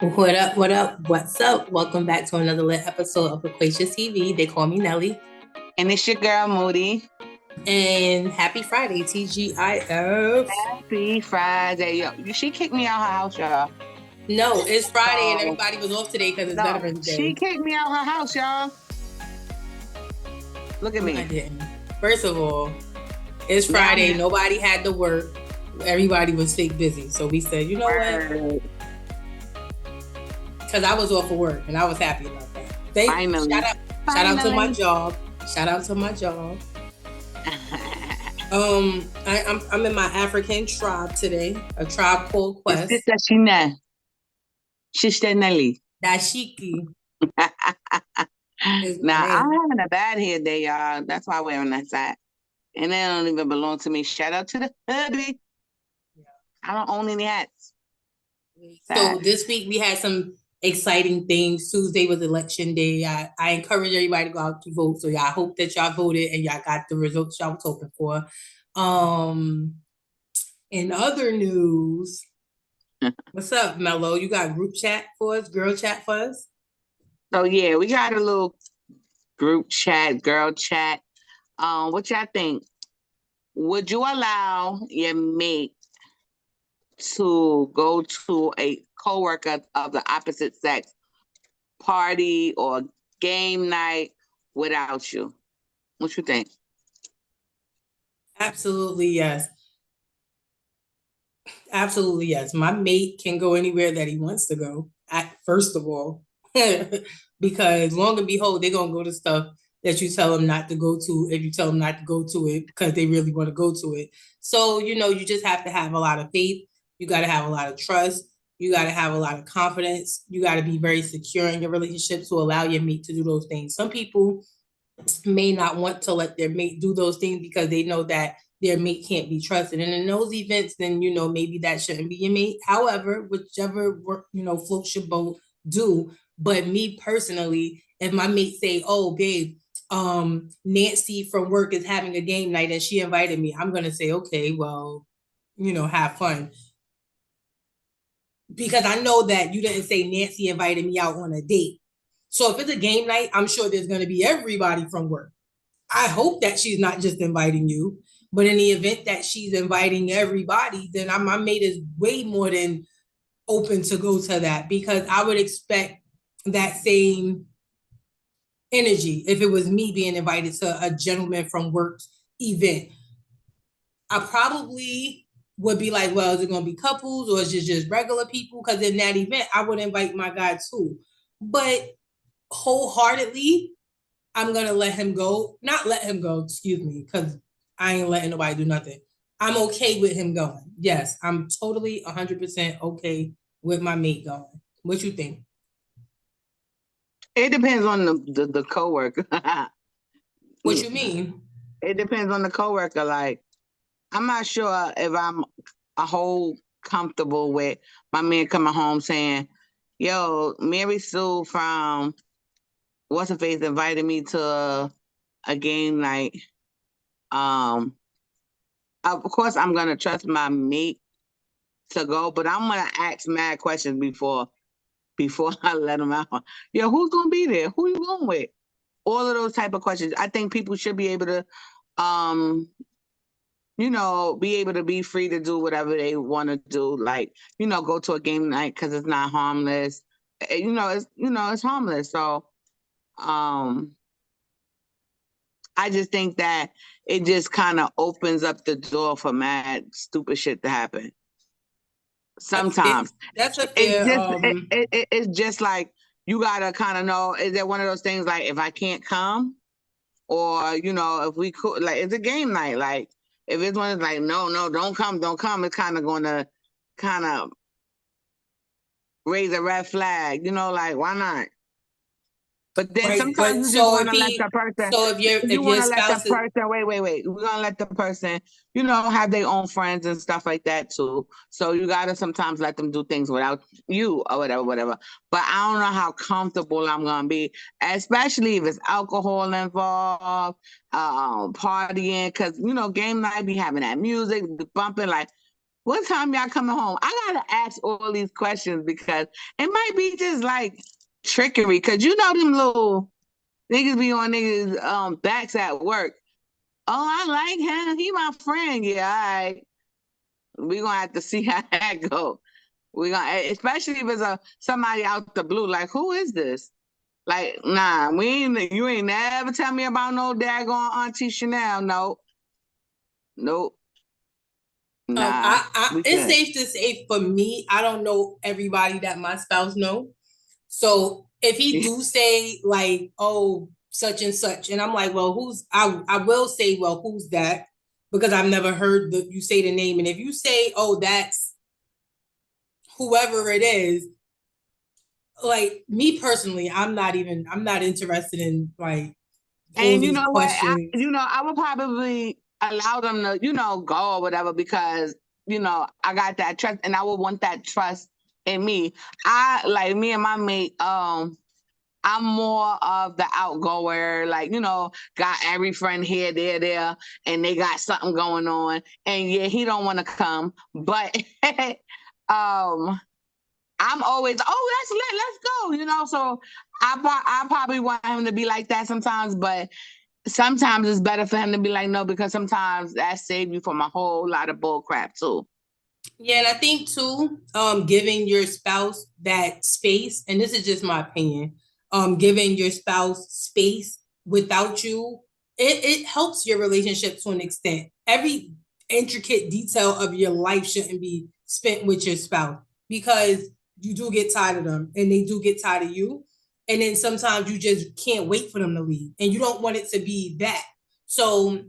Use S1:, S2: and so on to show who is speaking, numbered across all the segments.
S1: What up? What up? What's up? Welcome back to another lit episode of Equations TV. They call me Nelly.
S2: And it's your girl, Moody.
S1: And happy Friday, TGIF.
S2: Happy Friday. Yo, she kicked me out her house, y'all.
S1: No, it's Friday and
S2: So,
S1: everybody was off today because it's
S2: no,
S1: Veterans
S2: she
S1: Day.
S2: kicked me out her house, y'all. Look at
S1: No,
S2: me.
S1: I didn't. First of all, it's
S2: Now
S1: Friday.
S2: I'm-
S1: Nobody had to work. Everybody was fake busy. So we said, you know what? Because I was off for work and I was happy about that.
S2: Finally.
S1: Shout out to my job. Shout out to my job. I'm in my African tribe today, a tribe called Quest.
S2: Sister Shina. Sister Nelly.
S1: Dashiki.
S2: Now, I'm having a bad hair day, y'all. That's why I'm wearing that side. And they don't even belong to me. Shout out to the hubby. Yeah. I don't own any hats.
S1: So this week we had some exciting things. Tuesday was election day. I encourage everybody to go out to vote. So y'all hope that y'all voted and y'all got the results y'all was hoping for. In other news, what's up, Mello? You got group chat for us, girl chat for us?
S2: So yeah, we got a little group chat, girl chat. What y'all think? Would you allow your mate to go to a coworker of the opposite sex party or game night without you? What you think?
S1: Absolutely yes. Absolutely yes. My mate can go anywhere that he wants to go. First of all, because long and behold, they're gonna go to stuff that you tell them not to go to if you tell them not to go to it because they really want to go to it. So, you just have to have a lot of faith. You got to have a lot of trust. You got to have a lot of confidence. You got to be very secure in your relationship to allow your mate to do those things. Some people may not want to let their mate do those things because they know that their mate can't be trusted. And in those events, then, maybe that shouldn't be your mate. However, whichever work, floats your boat, do. But me personally, if my mate say, oh, babe, Nancy from work is having a game night and she invited me, I'm going to say, okay, well, have fun. Because I know that you didn't say Nancy invited me out on a date. So if it's a game night, I'm sure there's going to be everybody from work. I hope that she's not just inviting you, but in the event that she's inviting everybody, then my mate is way more than open to go to that because I would expect that same energy if it was me being invited to a gentleman from work event. I probably would be like, well, is it going to be couples or is it just regular people? Because in that event, I would invite my guy too. But wholeheartedly, I'm going to let him go. Not let him go, excuse me, because I ain't letting nobody do nothing. I'm okay with him going. Yes, I'm totally 100% okay with my mate going. What you think?
S2: It depends on the coworker.
S1: What you mean?
S2: It depends on the coworker. Like, I'm not sure if I'm a whole comfortable with my man coming home saying, yo, Mary Sue from What's Her Face invited me to a game night. Of course, I'm going to trust my mate to go, but I'm going to ask mad questions before I let them out. Yo, who's going to be there? Who you going with? All of those type of questions. I think people should be able to be able to be free to do whatever they want to do. Like, go to a game night because it's not harmless. It's harmless. So, I just think that it just kind of opens up the door for mad stupid shit to happen. Sometimes
S1: that's a fair.
S2: It's just like you gotta kind of know. Is there one of those things like if I can't come, or if we could, like it's a game night, like. If it's one that's like, no, don't come, it's kind of going to kind of raise a red flag, like, why not? But then sometimes you just want to let the person.
S1: So if you want to let the
S2: person, wait, we're gonna let the person, have their own friends and stuff like that too. So you gotta sometimes let them do things without you or whatever. But I don't know how comfortable I'm gonna be, especially if it's alcohol involved, partying, because game night be having that music bumping like. What time y'all coming home? I gotta ask all these questions because it might be just like trickery. Cause you know them little niggas be on niggas backs at work. Oh, I like him. He my friend. Yeah, all right. We gonna have to see how that go. We gonna, especially if it's somebody out the blue. Like, who is this? Like, nah, you ain't never tell me about no daggone Auntie Chanel. Nope. Nope. Nah, we
S1: It's
S2: good.
S1: safe to say for me, I don't know everybody that my spouse know. So if he do say like, oh, such and such, and I'm like, well, I will say, well, who's that? Because I've never heard you say the name. And if you say, oh, that's whoever it is, like me personally, I'm not interested in like all
S2: And you
S1: these
S2: know what?
S1: questions.
S2: I would probably allow them to, go or whatever because, I got that trust and I would want that trust in me. I like me and my mate, I'm more of the outgoer, like, got every friend here, there, and they got something going on. And yeah, he don't want to come, but I'm always, let's go, so I probably want him to be like that sometimes, but sometimes it's better for him to be like, no, because sometimes that saves you from a whole lot of bull crap too.
S1: Yeah, and I think too, giving your spouse that space, and this is just my opinion, giving your spouse space without you, it helps your relationship to an extent. Every intricate detail of your life shouldn't be spent with your spouse because you do get tired of them and they do get tired of you. And then sometimes you just can't wait for them to leave and you don't want it to be that. So,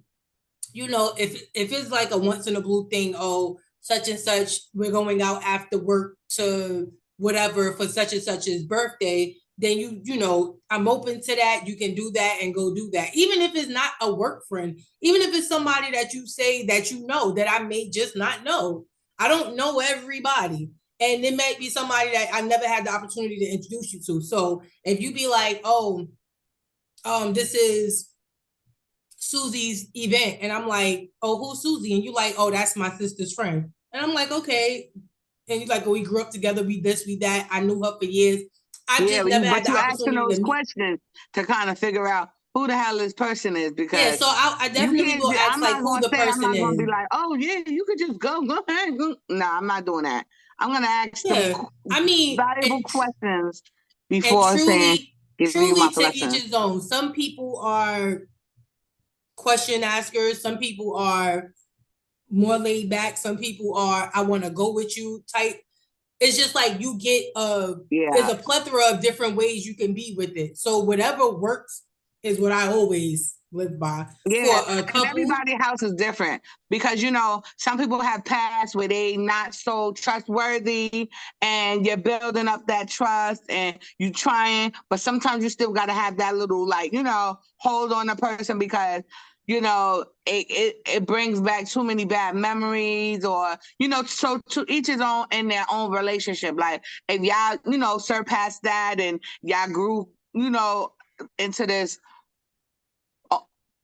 S1: if it's like a once in a blue thing, oh, such and such, we're going out after work to whatever for such and such's birthday, then I'm open to that. You can do that and go do that. Even if it's not a work friend, even if it's somebody that you say that that I may just not know. I don't know everybody. And it might be somebody that I never had the opportunity to introduce you to. So if you be like, oh, this is Susie's event. And I'm like, oh, who's Susie? And you like, oh, that's my sister's friend. And I'm like, okay. And you're like, oh, we grew up together, we this, we that. I knew her for years. I
S2: Yeah,
S1: just never had
S2: but
S1: the
S2: you asking
S1: opportunity to
S2: those
S1: meet.
S2: questions to kind of figure out who the hell this person is
S1: Yeah,
S2: because
S1: so I
S2: you
S1: definitely
S2: can't.
S1: will ask
S2: I'm
S1: like
S2: not
S1: who
S2: gonna
S1: the
S2: say. I'm
S1: person
S2: not gonna be
S1: is.
S2: like, oh yeah, you could just go ahead. Go. No, I'm not doing that. I'm gonna ask them
S1: Yeah. I mean,
S2: valuable questions
S1: and
S2: before saying,
S1: truly,
S2: "Give you my
S1: truly to each
S2: blessing."
S1: his own. Some people are question askers, some people are more laid back, some people are I want to go with you type. It's just like you get there's
S2: Yeah.
S1: a plethora of different ways you can be with it. So whatever works is what I always live by. For
S2: Yeah,
S1: a
S2: and
S1: couple,
S2: everybody's house is different because some people have passed where they not so trustworthy, and you're building up that trust and you trying, but sometimes you still got to have that little like hold on a person because it brings back too many bad memories or so to each his own in their own relationship. Like if y'all surpass that and y'all grew into this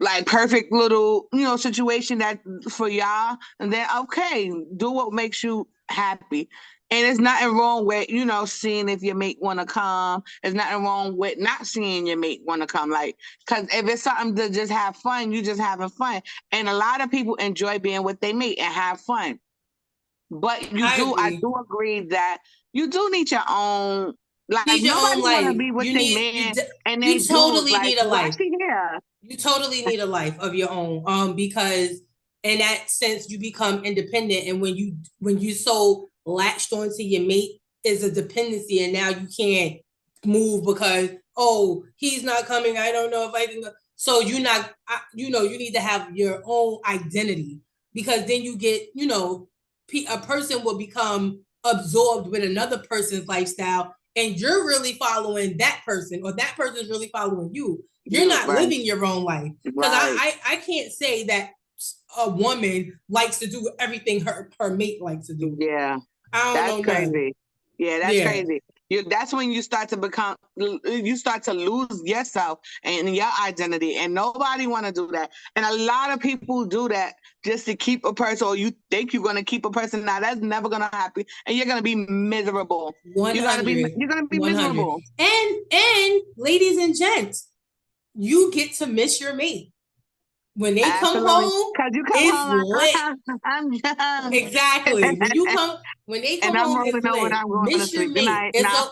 S2: like perfect little situation that for y'all, and then okay, do what makes you happy. And there's nothing wrong with seeing if your mate want to come. There's nothing wrong with not seeing your mate want to come, like, because if it's something to just have fun, you just having fun. And a lot of people enjoy being with their mate and have fun, but I do agree that you do need your own. Like
S1: need your own
S2: nobody want to
S1: life.
S2: be with their man and they
S1: You
S2: do
S1: totally
S2: like,
S1: need a
S2: why
S1: life.
S2: she here?
S1: You totally need a life of your own. Because in that sense you become independent, and when you so latched onto your mate is a dependency, and now you can't move because oh he's not coming. I don't know if I can go. So you're not. You need to have your own identity because then you get a person will become absorbed with another person's lifestyle, and you're really following that person, or that person's really following you. You're not
S2: Right.
S1: living your own life. Because
S2: Right.
S1: I can't say that a woman likes to do everything her mate likes to do.
S2: Yeah.
S1: I don't
S2: That's
S1: know none.
S2: crazy. Yeah, that's
S1: Yeah.
S2: crazy. That's when you start to lose yourself and your identity, and nobody want to do that. And a lot of people do that just to keep a person, or you think you're going to keep a person. Now that's never going to happen, and you're going to be miserable.
S1: 100.
S2: You're going to be
S1: 100.
S2: miserable.
S1: And ladies and gents, you get to miss your mate. When they come home,
S2: because you come
S1: it's
S2: home
S1: lit.
S2: like, I'm young.
S1: Exactly. When they come
S2: and I'm
S1: home,
S2: rolling
S1: it's
S2: over and
S1: lit.
S2: I'm going to
S1: Miss your
S2: sleep. Good
S1: mate.
S2: night. Nah.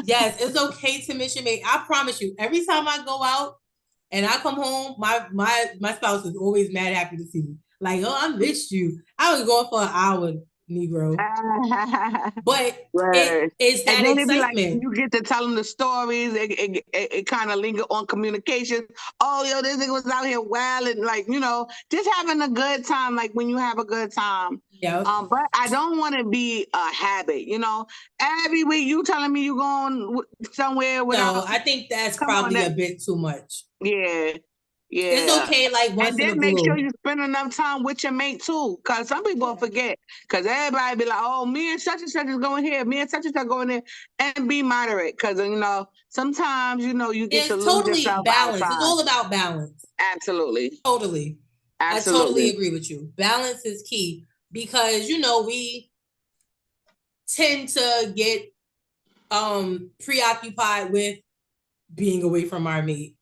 S1: Yes, it's okay to miss your mate. I promise you. Every time I go out and I come home, my spouse is always mad happy to see me. Like, oh, I missed you. I was going for an hour, Negro. But it's that
S2: and then
S1: excitement.
S2: It be like, you get to tell them the stories. It kind of linger on communication. Oh, yo, this nigga was out here wild and like, just having a good time. Like when you have a good time.
S1: Yeah.
S2: But I don't want to be a habit. Every week you telling me you going somewhere without.
S1: No, I think that's probably a bit too much.
S2: Yeah. Yeah.
S1: It's okay, like once
S2: and then make sure you spend enough time with your mate too, because some people forget. Because everybody be like, "Oh, me and such is going here, me and such is going there," and be moderate. Because sometimes you get to lose
S1: totally
S2: yourself
S1: balance.
S2: outside.
S1: It's all about balance.
S2: Absolutely.
S1: Totally. I totally agree with you. Balance is key because we tend to get preoccupied with being away from our mate.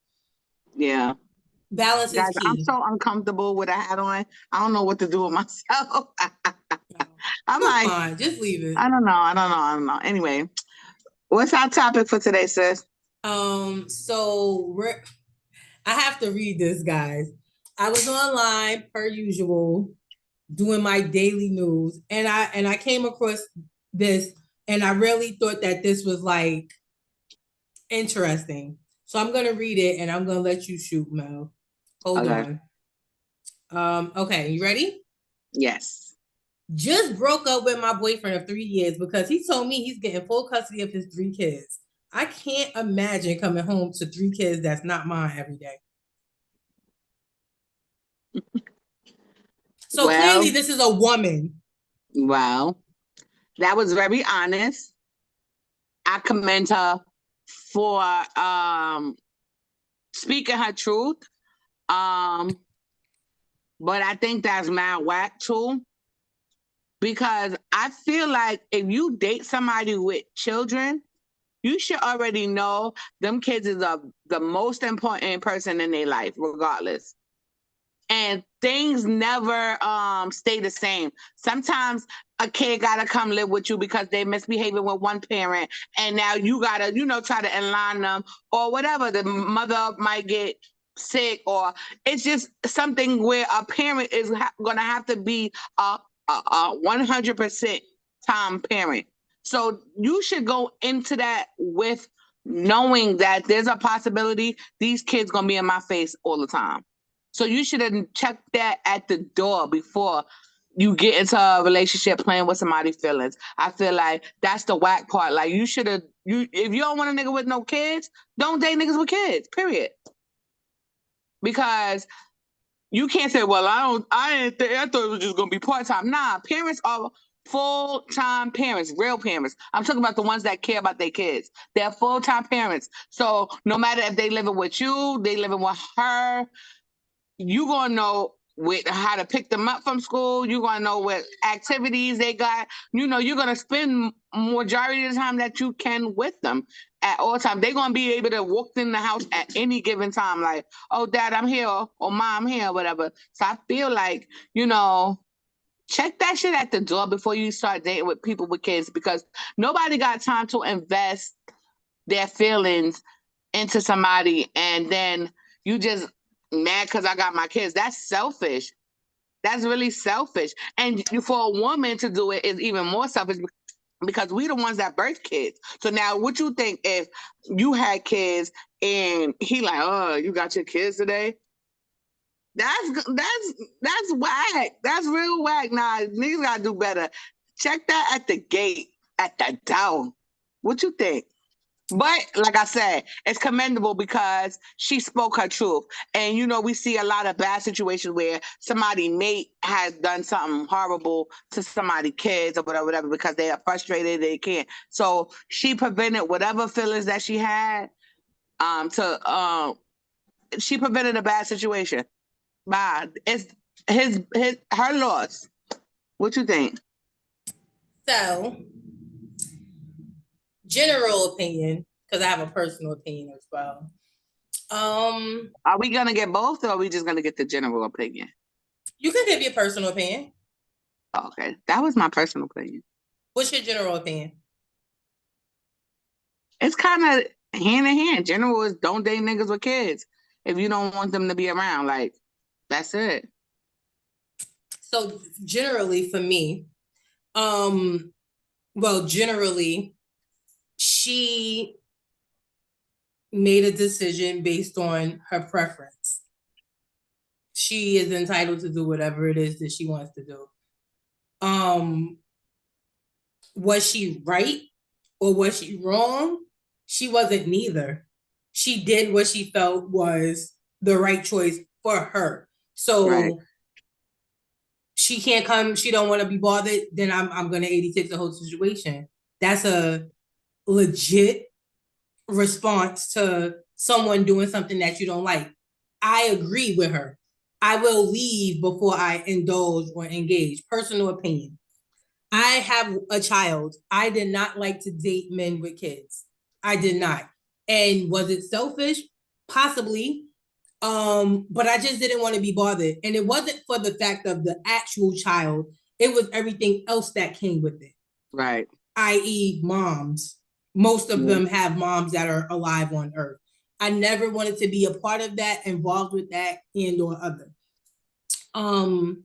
S2: Yeah.
S1: Balance is key.
S2: I'm so uncomfortable with a hat on. I don't know what to do with myself. I'm like,
S1: fine. Just leave it.
S2: I don't know. Anyway, what's our topic for today, sis?
S1: So I have to read this, guys. I was online per usual doing my daily news, and I came across this, and I really thought that this was like interesting. So I'm gonna read it, and I'm gonna let you shoot, Mel. Hold on. Okay, you ready?
S2: Yes.
S1: Just broke up with my boyfriend of 3 years because he told me he's getting full custody of his 3 kids. I can't imagine coming home to 3 kids that's not mine every day. So clearly this is a woman.
S2: Wow. That was very honest. I commend her for speaking her truth. But I think that's mad whack too. Because I feel like if you date somebody with children, you should already know them kids is the most important person in their life, regardless. And things never stay the same. Sometimes a kid gotta come live with you because they misbehaving with one parent, and now you gotta, try to align them or whatever. The mother might get sick, or it's just something where a parent is gonna have to be a 100% time parent. So you should go into that with knowing that there's a possibility these kids gonna be in my face all the time. So you should have checked that at the door before you get into a relationship playing with somebody's feelings. I feel like that's the whack part. Like you should have, if you don't want a nigga with no kids, don't date niggas with kids, period. Because you can't say, well, I thought it was just gonna be part-time. Nah, parents are full-time parents, real parents. I'm talking about the ones that care about their kids. They're full-time parents. So no matter if they living with you, they living with her, you gonna know how to pick them up from school. You're gonna know what activities they got. You're gonna spend majority of the time that you can with them at all times. They're gonna be able to walk in the house at any given time, like, oh, Dad, I'm here, or Mom, I'm here, or whatever. So I feel like, check that shit at the door before you start dating with people with kids, because nobody got time to invest their feelings into somebody and then you just mad because I got my kids. That's selfish. That's really selfish. And for a woman to do it is even more selfish because we the ones that birth kids. So now what you think if you had kids and he like, oh, you got your kids today? That's whack. That's real whack. Nah, niggas gotta do better. Check that at the gate, at the door. What you think? But like I said, it's commendable because she spoke her truth. And we see a lot of bad situations where somebody mate has done something horrible to somebody's kids or whatever, because they are frustrated, they can't. So she prevented whatever feelings that she had. She prevented a bad situation. Bye. It's her loss. What you think?
S1: So, general opinion, because I have a personal opinion as well.
S2: Are we gonna get both, or are we just gonna get the general opinion?
S1: You can give your personal opinion.
S2: Okay, that was my personal opinion.
S1: What's your general opinion?
S2: It's kind of hand in hand. General is don't date niggas with kids if you don't want them to be around. Like, that's it.
S1: So generally for me, generally, she made a decision based on her preference. She is entitled to do whatever it is that she wants to do. Was she right or was she wrong? She wasn't neither. She did what she felt was the right choice for her. So
S2: Right.
S1: she can't come, she don't want to be bothered, then I'm gonna 86 the whole situation. That's a legit response to someone doing something that you don't like. I agree with her. I will leave before I indulge or engage. Personal opinion. I have a child. I did not like to date men with kids. I did not. And was it selfish? Possibly. But I just didn't want to be bothered. And it wasn't for the fact of the actual child, it was everything else that came with it.
S2: Right.
S1: I.e., moms. Most of them have moms that are alive on earth. I never wanted to be a part of that, involved with that, and or other. I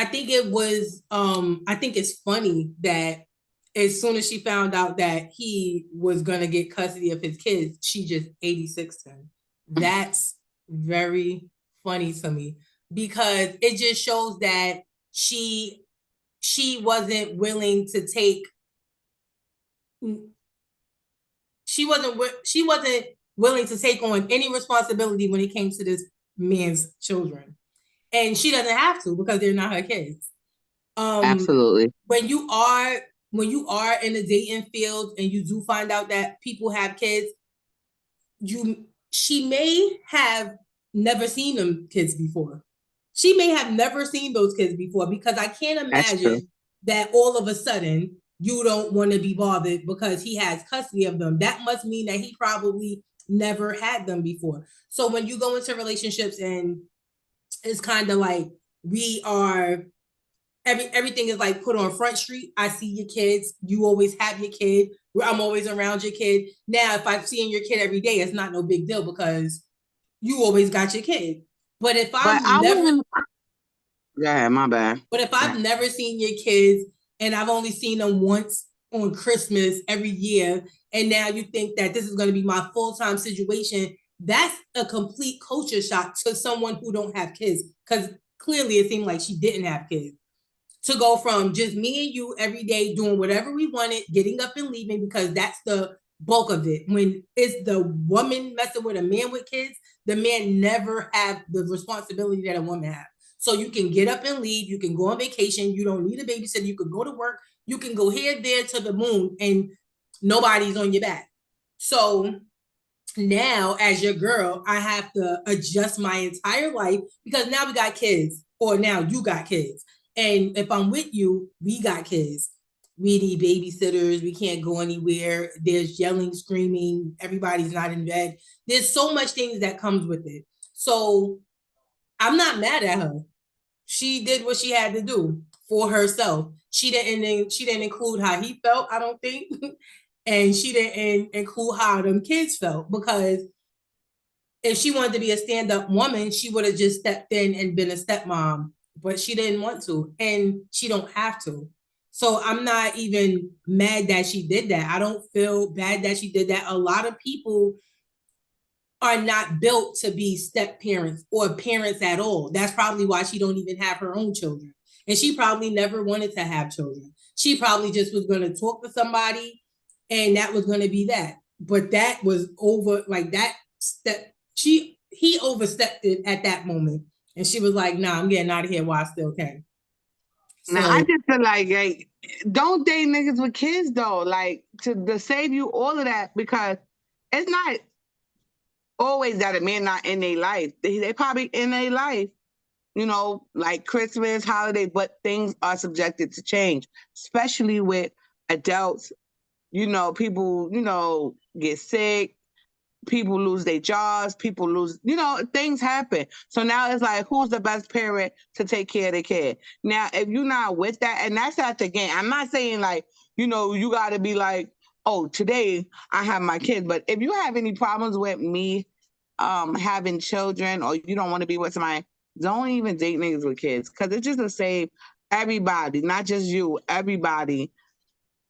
S1: think it's funny that as soon as she found out that he was gonna get custody of his kids, she just 86 him. That's very funny to me because it just shows that she wasn't willing to take she wasn't willing to take on any responsibility when it came to this man's children. And she doesn't have to because they're not her kids.
S2: Absolutely.
S1: When you are in the dating field and you do find out that people have kids, she may have never seen them kids before. She may have never seen those kids before because I can't imagine that all of a sudden you don't want to be bothered because he has custody of them. That must mean that he probably never had them before. So when you go into relationships and it's kind of like we are everything is like put on Front Street. I see your kids. You always have your kid. I'm always around your kid. Now, if I'm seeing your kid every day, it's not no big deal because you always got your kid. But if
S2: yeah, my bad.
S1: But if I've never seen your kids and I've only seen them once on Christmas every year, and now you think that this is going to be my full-time situation, that's a complete culture shock to someone who don't have kids. Because clearly it seemed like she didn't have kids. To go from just me and you every day doing whatever we wanted, getting up and leaving, because that's the bulk of it. When it's the woman messing with a man with kids, the man never have the responsibility that a woman has. So you can get up and leave, you can go on vacation, you don't need a babysitter, you can go to work, you can go here, there, to the moon, and nobody's on your back. So now, as your girl, I have to adjust my entire life because now we got kids, or now you got kids. And if I'm with you, we got kids. We need babysitters. We can't go anywhere. There's yelling, screaming. Everybody's not in bed. There's so much things that comes with it. So I'm not mad at her. She did what she had to do for herself. She didn't include how he felt, I don't think. And she didn't include how them kids felt, because if she wanted to be a stand-up woman, she would have just stepped in and been a stepmom, but she didn't want to, and she don't have to. So I'm not even mad that she did that. I don't feel bad that she did that. A lot of people are not built to be step parents or parents at all. That's probably why she don't even have her own children. And she probably never wanted to have children. She probably just was going to talk to somebody and that was going to be that. But that was over, like that step. He overstepped it at that moment, and she was like, "Nah, I'm getting out of here while I still can."
S2: Now I
S1: So,
S2: just feel like don't date niggas with kids though, like to save you all of that, because it's not always that a man not in their life. They probably in their life, you know, like Christmas, holiday, but things are subjected to change, especially with adults. You know, people, you know, get sick, people lose their jobs, people lose, you know, things happen. So now it's like, who's the best parent to take care of the kid? Now, if you're not with that, and that's at the game, I'm not saying like, you know, you got to be like, oh, today I have my kids. But if you have any problems with me having children, or you don't want to be with somebody, don't even date niggas with kids, because it's just to save everybody, not just you, everybody,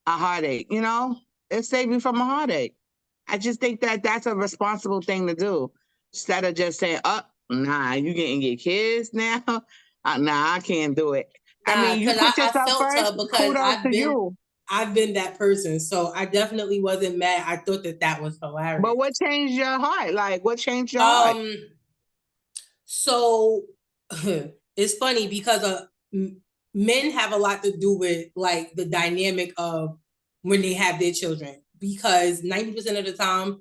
S2: a heartache, you know? It saved you from a heartache. I just think that that's a responsible thing to do, instead of just saying, "Oh, nah, you getting your kids now? Nah, I can't do it." I mean, you
S1: because
S2: put
S1: I
S2: yourself
S1: felt
S2: first.
S1: her because
S2: Kudos to you.
S1: I've been that person, so I definitely wasn't mad. I thought that was
S2: But
S1: hilarious.
S2: what changed your heart? Like, what changed your heart?
S1: Um, so it's funny because men have a lot to do with like the dynamic of when they have their children, because 90% of the time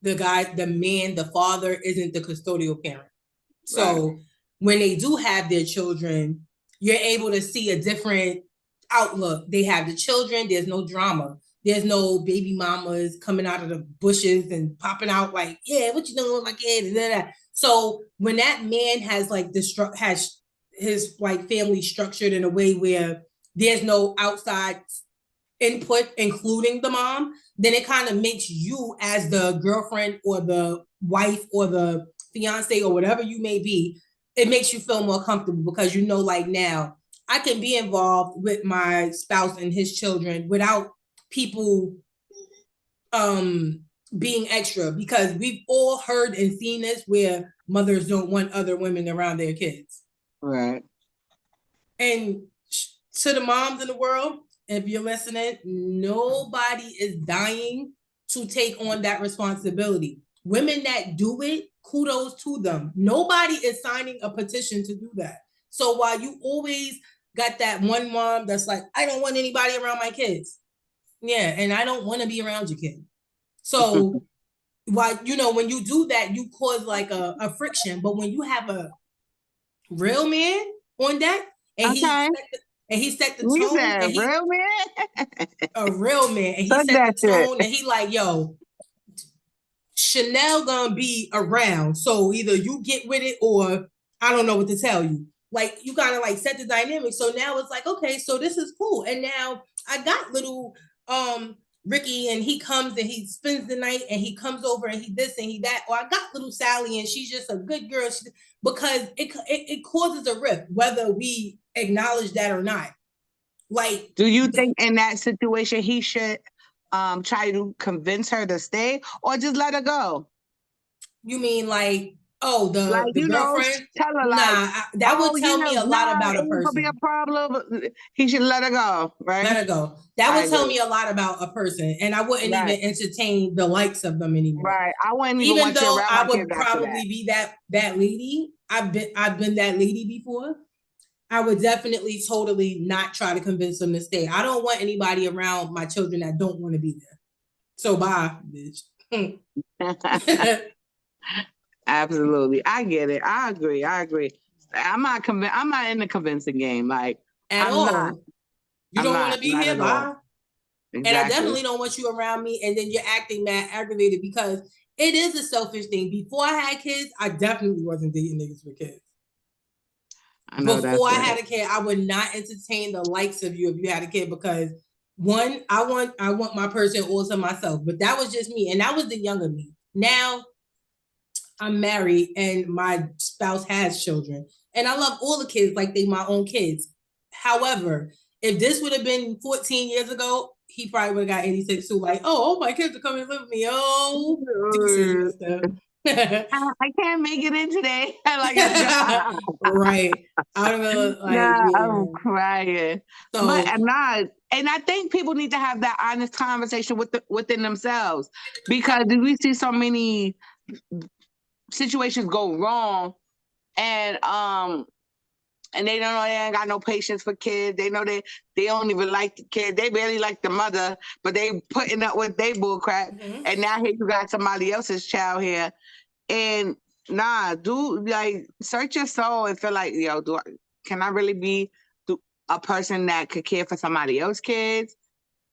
S1: the man, the father isn't the custodial parent. So
S2: Right.
S1: when they do have their children, you're able to see a different outlook. They have the children, there's no drama. There's no baby mamas coming out of the bushes and popping out like, yeah, what you doing with my kid? And then so when that man has like has his like family structured in a way where there's no outside input, including the mom, then it kind of makes you as the girlfriend or the wife or the fiance or whatever you may be, it makes you feel more comfortable because you know, like now I can be involved with my spouse and his children without people um being extra, because we've all heard and seen this where mothers don't want other women around their kids.
S2: Right.
S1: And to the moms in the world, if you're listening, nobody is dying to take on that responsibility. Women that do it, kudos to them. Nobody is signing a petition to do that. So while you always got that one mom that's like, I don't want anybody around my kids. Yeah, and I don't want to be around your kid. So while you know, when you do that, you cause like a friction. But when you have a real man on that, and
S2: Okay.
S1: he set the
S2: You
S1: tone,
S2: said
S1: and he
S2: real man.
S1: a real man, and he
S2: Fuck
S1: set the
S2: that shit.
S1: tone, and he like, yo, Chanel gonna be around, so either you get with it or I don't know what to tell you. Like you gotta like set the dynamic. So now it's like, okay, so this is cool, and now I got little Ricky, and he comes and he spends the night, and he comes over and he this and he that. Or I got little Sally, and she's just a good girl, because it causes a rift whether we acknowledge that or not. Like,
S2: Do you think in that situation he should try to convince her to stay, or just let her go?
S1: you mean like, oh,
S2: Like,
S1: the
S2: you know,
S1: girlfriend?
S2: tell her like,
S1: Nah, that would
S2: oh
S1: tell
S2: yeah,
S1: me a lot
S2: nah,
S1: about
S2: it
S1: a
S2: ain't gonna be a
S1: person.
S2: problem. He should let her go,
S1: Let
S2: right?
S1: her go. That
S2: I
S1: would tell
S2: agree.
S1: me a lot about a person, and I wouldn't
S2: Right,
S1: even entertain the likes of them anymore.
S2: right. I wouldn't even
S1: Even
S2: want you
S1: though
S2: around
S1: I
S2: my kids
S1: would
S2: after that.
S1: probably be that lady, I've been that lady before. I would definitely totally not try to convince them to stay. I don't want anybody around my children that don't want to be there. So bye, bitch.
S2: Absolutely, I get it. I agree. I agree. I'm not convinced. I'm not in the convincing game. Like,
S1: At
S2: I'm not.
S1: all. You
S2: I'm
S1: don't want
S2: not.
S1: to be
S2: Not
S1: here,
S2: at all.
S1: bye. And I
S2: Exactly.
S1: definitely don't want you around me, and then you're acting mad aggravated, because it is a selfish thing. Before I had kids, I definitely wasn't dating niggas with kids.
S2: I know that's
S1: Before I
S2: right.
S1: had a kid, I would not entertain the likes of you if you had a kid, because one, I want my person all to myself. But that was just me, and that was the younger me. Now I'm married and my spouse has children, and I love all the kids like they my own kids. However, if this would have been 14 years ago, he probably would have got 86 too. Like, oh, my kids are coming to live with me. Oh, deuces, mister.
S2: I can't make it in today. Like a job.
S1: Right. I don't know, like,
S2: Nah,
S1: yeah.
S2: I'm crying. But
S1: So
S2: I'm not, and I think people need to have that honest conversation within themselves, because we see so many situations go wrong, and they don't know, they ain't got no patience for kids. They know they don't even like the kid. They barely like the mother, but they putting up with they bull crap. And now here you got somebody else's child here. And like search your soul and feel like, yo, can I really be a person that could care for somebody else's kids?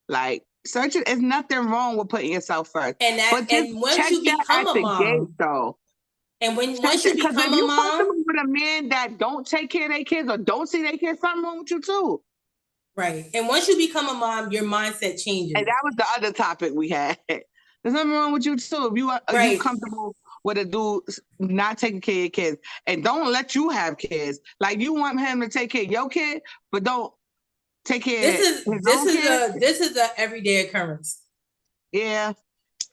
S2: Like, search it. There's nothing wrong with putting yourself first. But just
S1: and once
S2: check
S1: you
S2: that
S1: become
S2: at
S1: a
S2: the gate,
S1: mom,
S2: though.
S1: and once you
S2: Because if
S1: become a
S2: you
S1: mom,
S2: comfortable with a man that don't take care of their kids or don't see their kids, something wrong with you too.
S1: right? And once you become a mom, your mindset changes.
S2: And that was the other topic we had. There's nothing wrong with you too. If you comfortable with a dude not taking care of your kids and don't let you have kids, like you want him to take care of your kid, but don't take care of his own kid.
S1: This is a everyday occurrence.
S2: Yeah,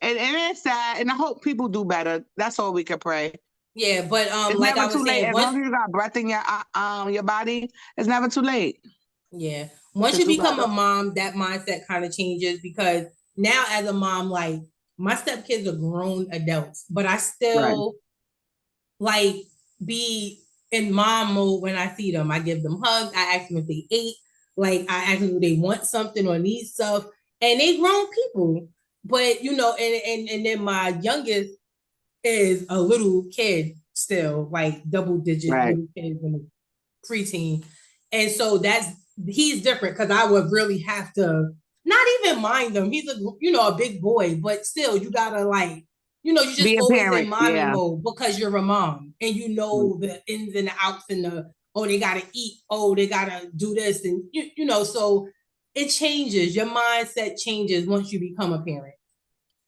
S2: and it's sad, and I hope people do better. That's all we can pray.
S1: Yeah, but
S2: it's
S1: like
S2: never
S1: I was
S2: too late.
S1: saying,
S2: As long as you got breath in your body, it's never too late.
S1: Yeah, once you become a mom, that mindset kind of changes, because now as a mom, like my stepkids are grown adults, but I still like be in mom mode when I see them. I give them hugs. I ask them if they ate. Like I ask them if they want something or need stuff, and they grown people. But you know, and then my youngest is a little kid still, like double digit little kids in the preteen, and so he's different, because I would really have to not even mind him. He's a big boy, but still you gotta, like, you just
S2: be a
S1: always
S2: parent,
S1: in mommy mode, because you're a mom and you know the ins and the outs, and they gotta eat, they gotta do this, and so it changes. Your mindset changes once you become a parent.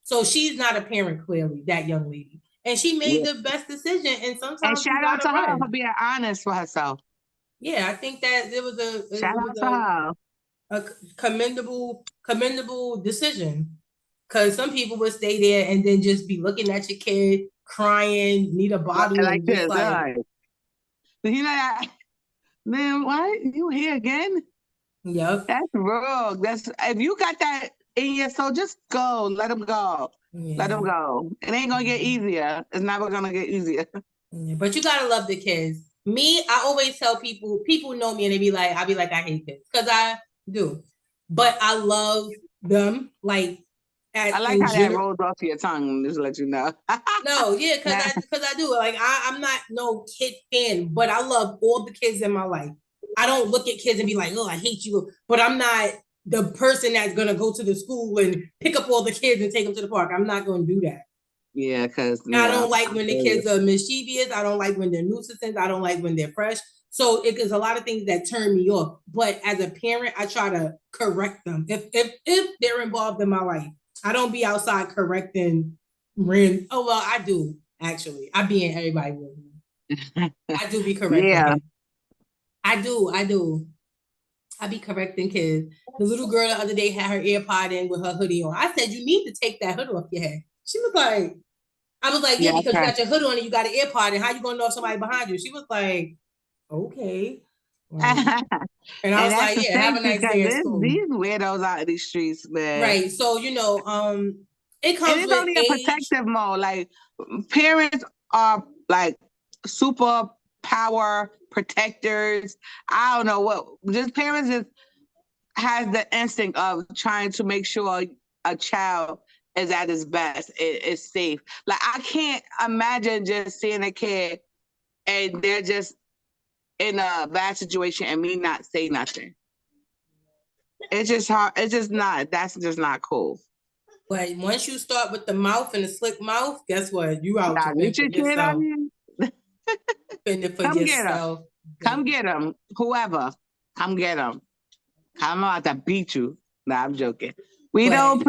S1: So she's not a parent, clearly, that young lady, and she made the best decision. And sometimes
S2: and shout out to her for being honest for herself.
S1: Yeah, I think that it was a commendable decision, because some people would stay there and then just be looking at your kid crying, need a bottle,
S2: like
S1: and
S2: this,
S1: just like,
S2: you know that, man, why you here again?
S1: Yep.
S2: That's wrong. That's, if you got that in your soul, just go. Let them go. Yeah. Let them go. It ain't gonna get easier. It's never gonna get easier.
S1: Yeah, but you gotta love the kids. Me, I always tell people know me and I be like, I hate kids, because I do. But I love them. Like,
S2: I like how that rolls off your tongue, just to let you know.
S1: No, yeah, because I do. Like, I'm not no kid fan, but I love all the kids in my life. I don't look at kids and be like, oh, I hate you. But I'm not the person that's gonna go to the school and pick up all the kids and take them to the park. I'm not gonna do that.
S2: Yeah, because
S1: I don't like when the kids are mischievous. I don't like when they're nuisances. I don't like when they're fresh. So it's a lot of things that turn me off. But as a parent, I try to correct them if they're involved in my life. I don't be outside correcting random. Oh well, I do actually. I be in everybody with me. I do be correcting. Yeah, kids. I do. I be correcting kids. The little girl the other day had her AirPod in with her hoodie on. I said, you need to take that hood off your head. She was like, I was like, yeah, because you got your hood on and you got an AirPod, and how you gonna know if somebody behind you? She was like, okay. And I was like, yeah, have a nice day at school.
S2: These weirdos out of these streets, man.
S1: Right. So, it comes with
S2: only a protective mode. Like, parents are like super power protectors. I don't know what. Just parents just has the instinct of trying to make sure a child is at his best, is safe. Like, I can't imagine just seeing a kid and they're just in a bad situation and me not say nothing. It's just hard. It's just not. That's just not cool.
S1: But once you start with the mouth and the slick mouth, guess what? You out to fend for yourself. Fend for yourself.
S2: Come get him. Whoever. Come get him. I'm about to beat you. Nah, I'm joking. We don't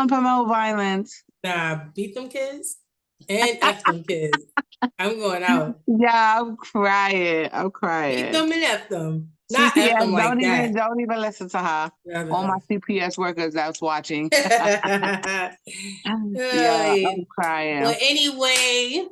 S2: promote violence.
S1: Nah, beat them kids and F them kids. I'm going out.
S2: Yeah, I'm crying.
S1: Beat them and F them. Not F
S2: CPS,
S1: them like that.
S2: don't even listen to her.
S1: Never.
S2: All my CPS workers that's watching. Yeah,
S1: Hey.
S2: I'm crying.
S1: Well, anyway,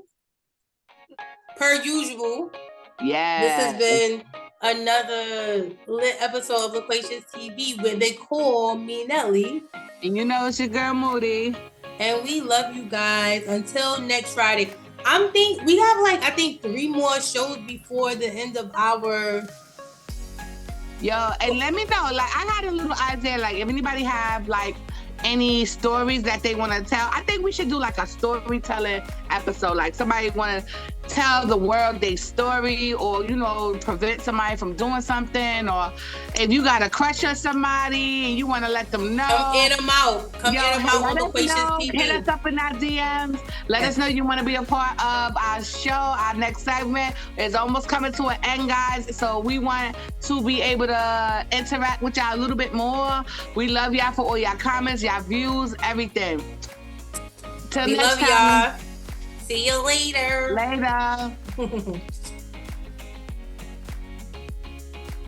S1: per usual, this has
S2: Yeah.
S1: been another lit episode of Loquacious TV where they call me Nelly.
S2: And you know it's your girl Moody.
S1: And we love you guys. Until next Friday. We have like I think 3 more shows before the end of our.
S2: Yo, and let me know. Like I had a little idea. Like if anybody have like any stories that they want to tell, I think we should do like a storytelling episode. Like somebody want to tell the world their story, or prevent somebody from doing something, or if you got a crush on somebody and you want to let them know,
S1: come in them out on Loquacious TV.
S2: Hit us up in our DMs. Let us know you want to be a part of our show. Our next segment is almost coming to an end, guys, so we want to be able to interact with y'all a little bit more. We love y'all for all y'all comments, y'all views, everything.
S1: Till next time. Y'all. See you later.
S2: Later.